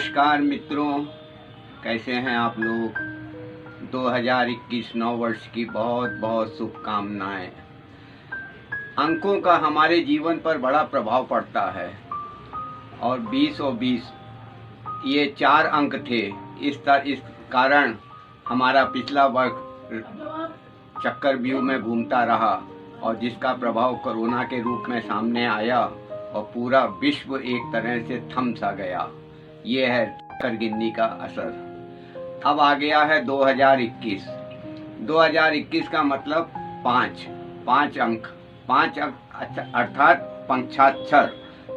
नमस्कार मित्रों, कैसे हैं आप लोग। 2021 नव वर्ष की बहुत बहुत शुभकामनाएं। अंकों का हमारे जीवन पर बड़ा प्रभाव पड़ता है और 20 और 20 ये 4 अंक थे। इस कारण हमारा पिछला वर्ष चक्रव्यूह में घूमता रहा और जिसका प्रभाव कोरोना के रूप में सामने आया और पूरा विश्व एक तरह से थम सा गया। ये है चक्कर गिननी का असर। अब आ गया है 2021। 2021 का मतलब 5 अंक अर्थात पंचाक्षर,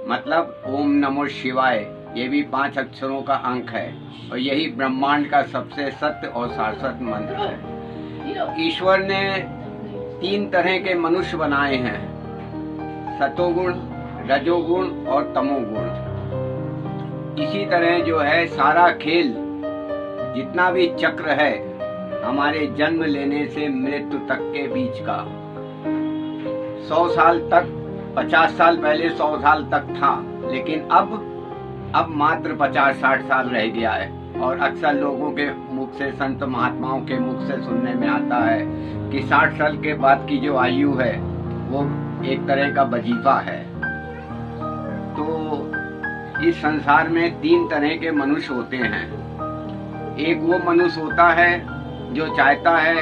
मतलब ओम नमो शिवाय। ये भी 5 अक्षरों का अंक है और यही ब्रह्मांड का सबसे सत्य और शाश्वत मंत्र है। ईश्वर ने 3 तरह के मनुष्य बनाए हैं, सतोगुण, रजोगुण और तमोगुण। इसी तरह जो है सारा खेल, जितना भी चक्र है हमारे जन्म लेने से मृत्यु तक के बीच का, 100 साल तक, 50 साल पहले 100 साल तक था, लेकिन अब मात्र 50-60 साल रह गया है। और अक्सर लोगों के मुख से, संत महात्माओं के मुख से सुनने में आता है कि 60 साल के बाद की जो आयु है वो एक तरह का वजीफा है। तो इस संसार में 3 तरह के मनुष्य होते हैं। एक वो मनुष्य होता है जो चाहता है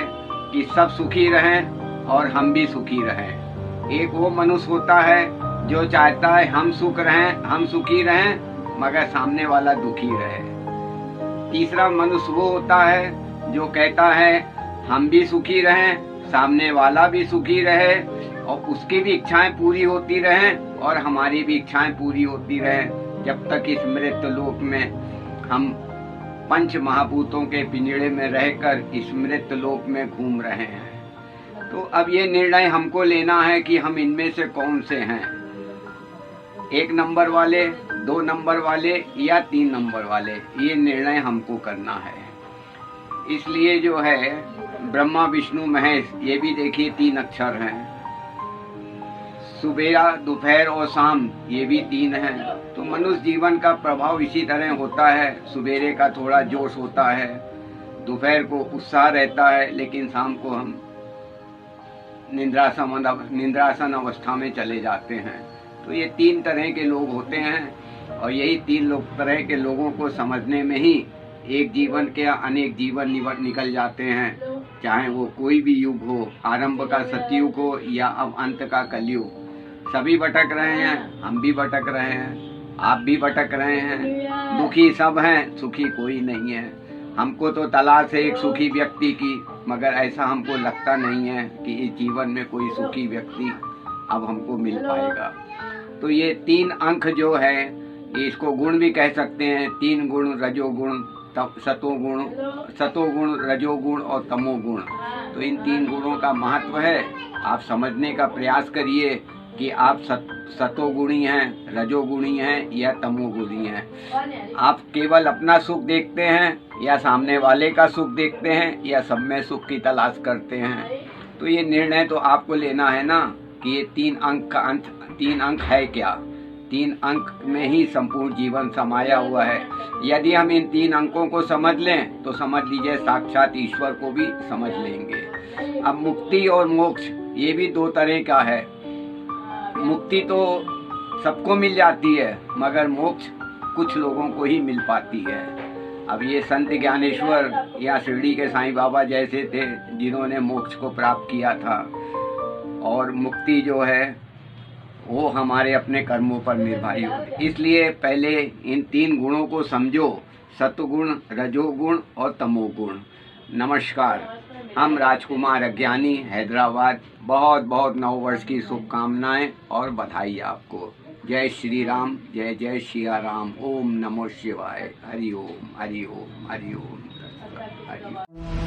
कि सब सुखी रहें और हम भी सुखी रहें। एक वो मनुष्य होता है जो चाहता है हम सुखी रहें मगर सामने वाला दुखी रहे। तीसरा मनुष्य वो होता है जो कहता है हम भी सुखी रहें, सामने वाला भी सुखी रहे और उसकी भी इच्छाएं पूरी होती रहें और हमारी भी इच्छाएं पूरी होती रहें, जब तक इस मृत्यु लोक में हम 5 महाभूतों के पिंजड़े में रहकर इस मृत्यु लोक में घूम रहे हैं। तो अब ये निर्णय हमको लेना है कि हम इनमें से कौन से हैं, 1 नंबर वाले, 2 नंबर वाले या 3 नंबर वाले। ये निर्णय हमको करना है। इसलिए जो है ब्रह्मा विष्णु महेश, ये भी देखिए 3 अक्षर हैं। सुबेरा, दोपहर और शाम, ये भी 3 हैं। तो मनुष्य जीवन का प्रभाव इसी तरह होता है। सुबेरे का थोड़ा जोश होता है, दोपहर को उत्साह रहता है, लेकिन शाम को हम निद्रासन अवस्था में चले जाते हैं। तो ये 3 तरह के लोग होते हैं और यही 3 तरह के लोगों को समझने में ही एक जीवन के अनेक जीवन निकल जाते हैं। चाहे वो कोई भी युग हो, आरंभ का सतयुग हो या अब अंत का कलयुग, सभी भटक रहे हैं, हम भी भटक रहे हैं, आप भी भटक रहे हैं। दुखी सब हैं, सुखी कोई नहीं है। हमको तो तलाश है एक सुखी व्यक्ति की, मगर ऐसा हमको लगता नहीं है कि इस जीवन में कोई सुखी व्यक्ति अब हमको मिल पाएगा। तो ये 3 अंक जो है, इसको गुण भी कह सकते हैं। 3 गुण, रजोगुण, सतोगुण, रजोगुण और तमोगुण। तो इन 3 गुणों का महत्व है। आप समझने का प्रयास करिए कि आप सतोगुणी हैं, रजोगुणी हैं या तमोगुणी हैं। आप केवल अपना सुख देखते हैं या सामने वाले का सुख देखते हैं या सब में सुख की तलाश करते हैं। तो ये निर्णय तो आपको लेना है ना कि ये 3 अंक का अंत, 3 अंक है क्या। 3 अंक में ही संपूर्ण जीवन समाया हुआ है। यदि हम इन 3 अंकों को समझ लें तो समझ लीजिए साक्षात ईश्वर को भी समझ लेंगे। अब मुक्ति और मोक्ष, ये भी 2 तरह का है। मुक्ति तो सबको मिल जाती है मगर मोक्ष कुछ लोगों को ही मिल पाती है। अब ये संत ज्ञानेश्वर या शिरडी के साईं बाबा जैसे थे जिन्होंने मोक्ष को प्राप्त किया था। और मुक्ति जो है वो हमारे अपने कर्मों पर निर्भर होती। इसलिए पहले इन 3 गुणों को समझो, सतगुण, रजोगुण और तमोगुण। नमस्कार, हम राजकुमार अज्ञानी, हैदराबाद। बहुत बहुत नव वर्ष की शुभकामनाएं और बधाई आपको। जय श्री राम, जय जय सिया राम। ओम नमो शिवाय। हरि ओम, हरि ओम, हरि ओम, हरि ओम।